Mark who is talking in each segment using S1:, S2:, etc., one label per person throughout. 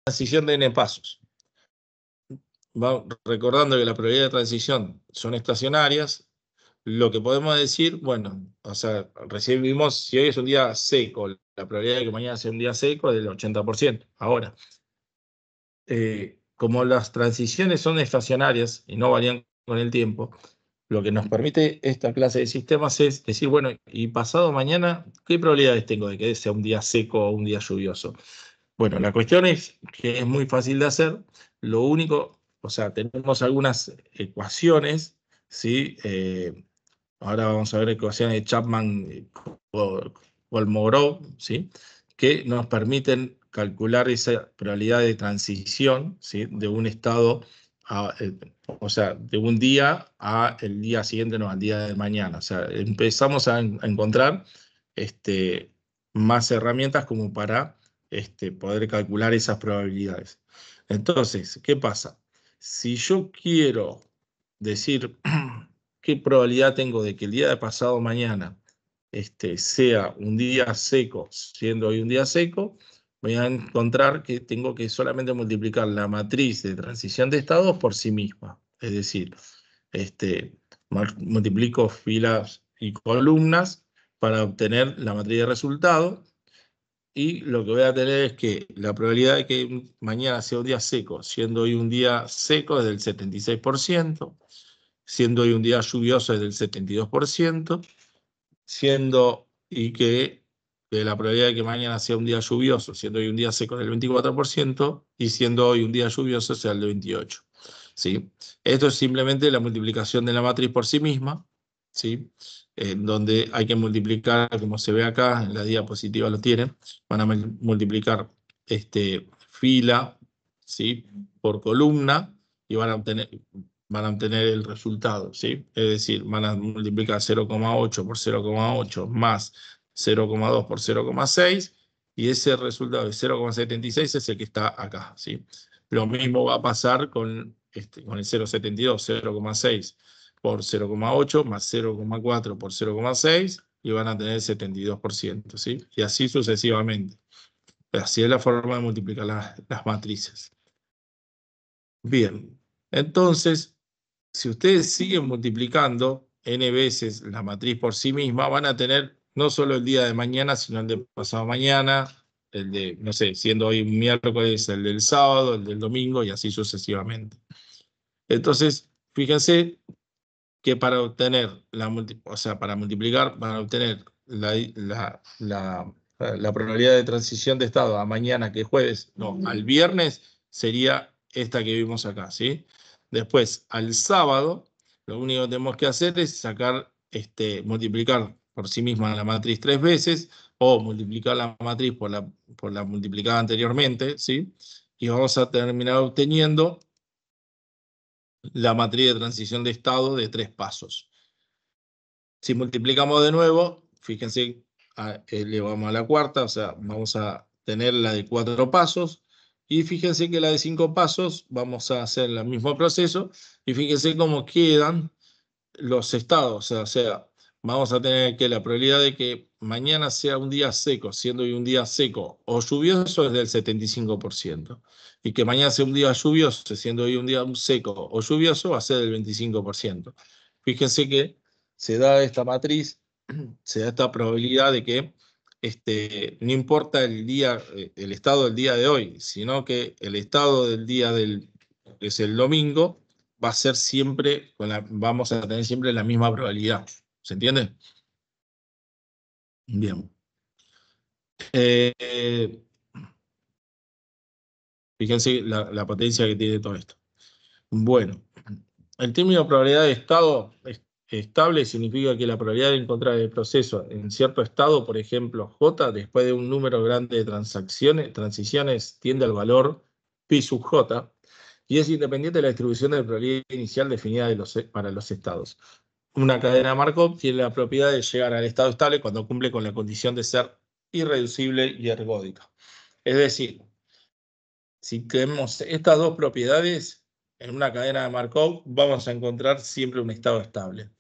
S1: transición de n pasos. Recordando que la probabilidad de transición son estacionarias, lo que podemos decir, bueno, o sea, recién vimos, si hoy es un día seco, la probabilidad de que mañana sea un día seco es del 80%. Ahora, como las transiciones son estacionarias y no varían con el tiempo, lo que nos permite esta clase de sistemas es decir, bueno, y pasado mañana, ¿qué probabilidades tengo de que sea un día seco o un día lluvioso? Bueno, la cuestión es que es muy fácil de hacer. Lo único, o sea, tenemos algunas ecuaciones, ¿sí? Ahora vamos a ver ecuaciones de Chapman o Kolmogorov, ¿sí? Que nos permiten calcular esa probabilidad de transición, ¿sí? De un estado, o sea, de un día a el día siguiente, no, al día de mañana. O sea, empezamos a encontrar más herramientas como para poder calcular esas probabilidades. Entonces, ¿qué pasa? Si yo quiero decir qué probabilidad tengo de que el día de pasado mañana sea un día seco, siendo hoy un día seco, voy a encontrar que tengo que solamente multiplicar la matriz de transición de estados por sí misma. Es decir, multiplico filas y columnas para obtener la matriz de resultado. Y lo que voy a tener es que la probabilidad de que mañana sea un día seco, siendo hoy un día seco, es del 76%, siendo hoy un día lluvioso es del 72%, y que la probabilidad de que mañana sea un día lluvioso, siendo hoy un día seco, es del 24%, y siendo hoy un día lluvioso sea el del 28%. ¿Sí? Esto es simplemente la multiplicación de la matriz por sí misma, ¿sí? Donde hay que multiplicar, como se ve acá, en la diapositiva lo tienen, van a multiplicar fila, ¿sí? Por columna, y van a obtener el resultado, ¿sí? Es decir, van a multiplicar 0,8 por 0,8 más 0,2 por 0,6, y ese resultado de 0,76 es el que está acá, ¿sí? Lo mismo va a pasar con el 0,72, 0,6 por 0,8 más 0,4 por 0,6, y van a tener el 72%, ¿sí? Y así sucesivamente. Así es la forma de multiplicar las matrices. Bien, entonces, si ustedes siguen multiplicando n veces la matriz por sí misma, van a tener no solo el día de mañana, sino el de pasado mañana, el de, no sé, siendo hoy miércoles, el del sábado, el del domingo, y así sucesivamente. Entonces, fíjense que para obtener para multiplicar, para obtener la probabilidad de transición de estado a mañana, que es jueves, no, al viernes, sería esta que vimos acá, ¿sí? Después, al sábado, lo único que tenemos que hacer es multiplicar por sí misma la matriz 3 veces, o multiplicar la matriz por la multiplicada anteriormente, ¿sí? Y vamos a terminar obteniendo la matriz de transición de estado de 3 pasos. Si multiplicamos de nuevo, fíjense, le vamos a la cuarta, o sea, vamos a tener la de 4 pasos, y fíjense que la de 5 pasos vamos a hacer el mismo proceso, y fíjense cómo quedan los estados, o sea, vamos a tener que la probabilidad de que mañana sea un día seco, siendo hoy un día seco o lluvioso, es del 75%, y que mañana sea un día lluvioso, siendo hoy un día seco o lluvioso, va a ser del 25%. Fíjense que se da esta matriz, se da esta probabilidad de que no importa el estado del día de hoy, sino que el estado del día que es el domingo, va a ser siempre, vamos a tener siempre la misma probabilidad. ¿Se entiende? Bien. Fíjense la potencia que tiene todo esto. Bueno, el término probabilidad de estado estable significa que la probabilidad de encontrar el proceso en cierto estado, por ejemplo, J, después de un número grande de transiciones, tiende al valor pi sub J, y es independiente de la distribución de la probabilidad inicial definida para los estados. Una cadena Markov tiene la propiedad de llegar al estado estable cuando cumple con la condición de ser irreducible y ergódica. Es decir, si tenemos estas dos propiedades en una cadena de Markov, vamos a encontrar siempre un estado estable.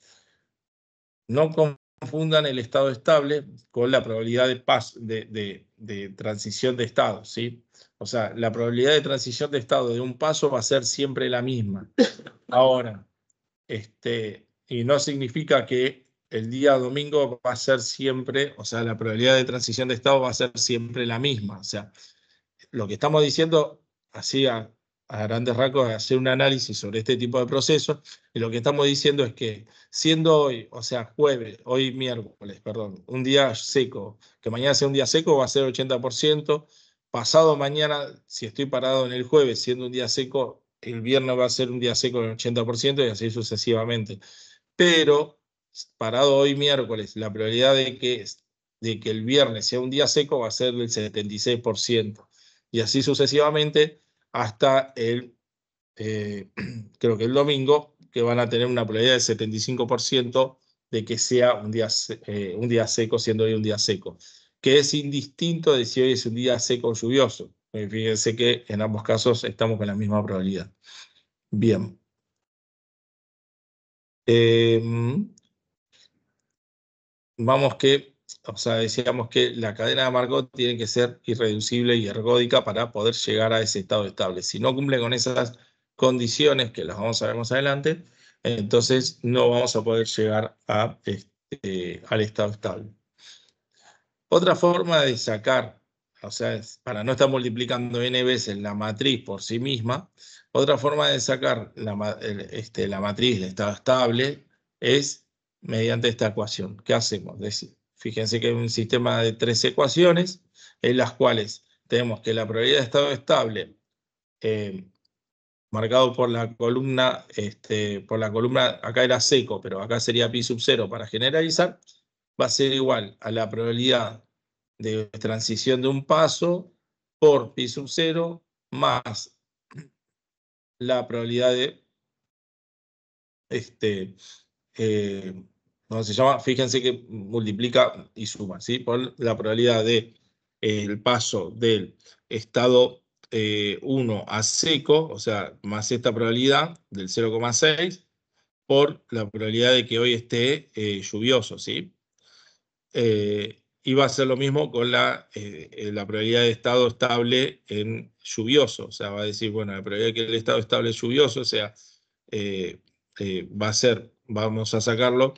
S1: No confundan el estado estable con la probabilidad de transición de estado, ¿sí? O sea, la probabilidad de transición de estado de un paso va a ser siempre la misma. Ahora, y no significa que el día domingo va a ser siempre, o sea, la probabilidad de transición de estado va a ser siempre la misma. O sea, lo que estamos diciendo, así a grandes rasgos, es hacer un análisis sobre este tipo de procesos, y lo que estamos diciendo es que siendo hoy, o sea, hoy miércoles, perdón, un día seco, que mañana sea un día seco va a ser 80%, pasado mañana, si estoy parado en el jueves siendo un día seco, el viernes va a ser un día seco en el 80% y así sucesivamente. Pero parado hoy miércoles, la probabilidad de que el viernes sea un día seco va a ser del 76%. Y así sucesivamente hasta creo que el domingo, que van a tener una probabilidad del 75% de que sea un día seco, siendo hoy un día seco, que es indistinto de si hoy es un día seco o lluvioso. Fíjense que en ambos casos estamos con la misma probabilidad. Bien. Vamos que, o sea, decíamos que la cadena de Markov tiene que ser irreducible y ergódica para poder llegar a ese estado estable. Si no cumple con esas condiciones, que las vamos a ver más adelante, entonces no vamos a poder llegar al estado estable. Otra forma de sacar, o sea, para no estar multiplicando n veces la matriz por sí misma, otra forma de sacar la matriz de estado estable es mediante esta ecuación. ¿Qué hacemos? Fíjense que hay un sistema de 3 ecuaciones en las cuales tenemos que la probabilidad de estado estable marcado por la columna, acá era seco, pero acá sería pi sub 0 para generalizar, va a ser igual a la probabilidad de transición de un paso por pi sub 0 más la probabilidad de ¿cómo se llama? Fíjense que multiplica y suma, ¿sí? Por la probabilidad de el paso del estado 1 a seco, o sea, más esta probabilidad del 0,6 por la probabilidad de que hoy esté lluvioso, ¿sí? Y va a ser lo mismo con la probabilidad de estado estable en lluvioso. O sea, va a decir, bueno, la probabilidad de que el estado estable es lluvioso, o sea, va a ser, vamos a sacarlo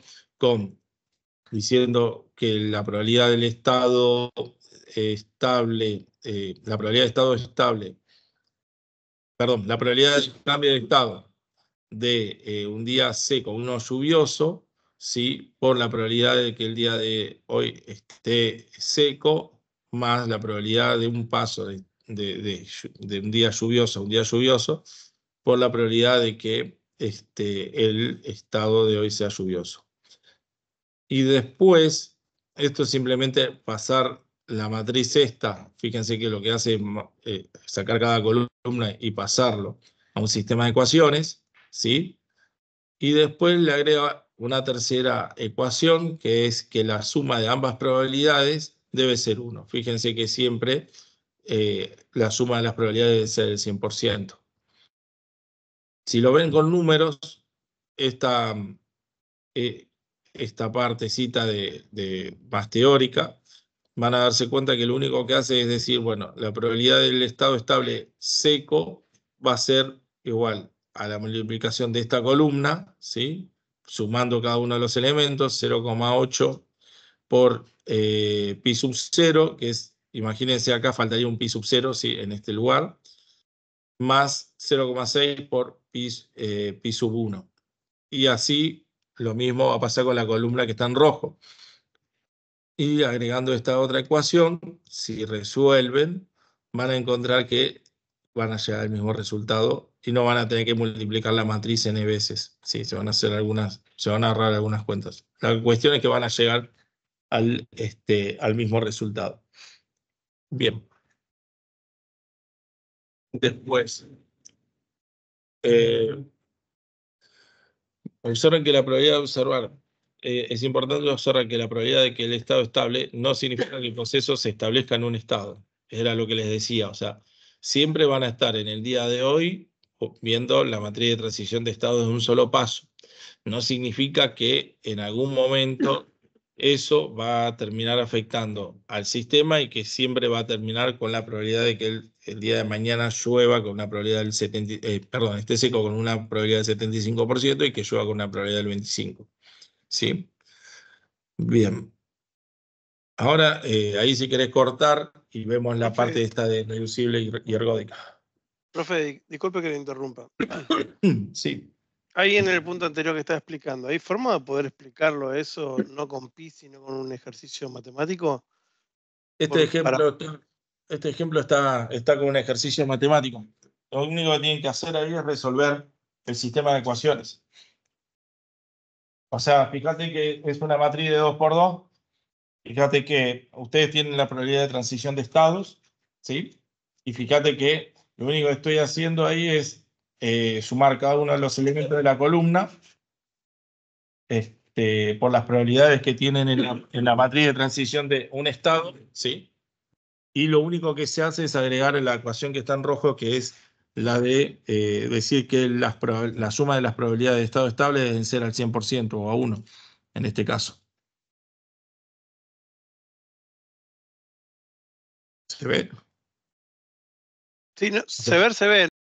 S1: diciendo que la probabilidad del estado estable, la probabilidad de estado estable, perdón, la probabilidad de cambio de estado de un día seco, uno lluvioso, ¿sí? Por la probabilidad de que el día de hoy esté seco, más la probabilidad de un paso de un día lluvioso a un día lluvioso, por la probabilidad de que el estado de hoy sea lluvioso. Y después, esto es simplemente pasar la matriz esta, fíjense que lo que hace es sacar cada columna y pasarlo a un sistema de ecuaciones, ¿sí? Y después le agrega una tercera ecuación, que es que la suma de ambas probabilidades debe ser 1. Fíjense que siempre la suma de las probabilidades debe ser el 100%. Si lo ven con números, esta partecita más teórica, van a darse cuenta que lo único que hace es decir, bueno, la probabilidad del estado estable seco va a ser igual a la multiplicación de esta columna, ¿sí? Sumando cada uno de los elementos, 0,8 por pi sub 0, que es, imagínense acá faltaría un pi sub 0, ¿sí? En este lugar, más 0,6 por pi sub 1. Y así lo mismo va a pasar con la columna que está en rojo. Y agregando esta otra ecuación, si resuelven, van a encontrar que van a llegar al mismo resultado y no van a tener que multiplicar la matriz n veces. Sí, se van a ahorrar algunas cuentas. La cuestión es que van a llegar al mismo resultado. Bien. Después, observen que la probabilidad de observar, es importante observar que la probabilidad de que el estado estable no significa que el proceso se establezca en un estado. Era lo que les decía, o sea, siempre van a estar en el día de hoy viendo la matriz de transición de estado de un solo paso. No significa que en algún momento eso va a terminar afectando al sistema y que siempre va a terminar con la probabilidad de que el día de mañana llueva con una probabilidad del 70, perdón, esté seco con una probabilidad del 75% y que llueva con una probabilidad del 25%. ¿Sí? Bien. Ahora, ahí si querés cortar y vemos la
S2: Profe,
S1: parte esta de reducible y ergódica.
S2: profe, disculpe que le interrumpa.
S1: Sí.
S2: Ahí en el punto anterior que estaba explicando, ¿hay forma de poder explicarlo eso no con pi, sino con un ejercicio matemático?
S1: Este ejemplo está con un ejercicio matemático. Lo único que tienen que hacer ahí es resolver el sistema de ecuaciones. O sea, fíjate que es una matriz de 2 por 2. Fíjate que ustedes tienen la probabilidad de transición de estados, ¿sí? Y fíjate que lo único que estoy haciendo ahí es sumar cada uno de los elementos de la columna por las probabilidades que tienen en la matriz de transición de un estado, ¿sí? Y lo único que se hace es agregar la ecuación que está en rojo, que es la de decir que la suma de las probabilidades de estado estable deben ser al 100% o a 1, en este caso. ¿Se ve?
S2: Sí, no,
S1: O sea,
S2: se ve,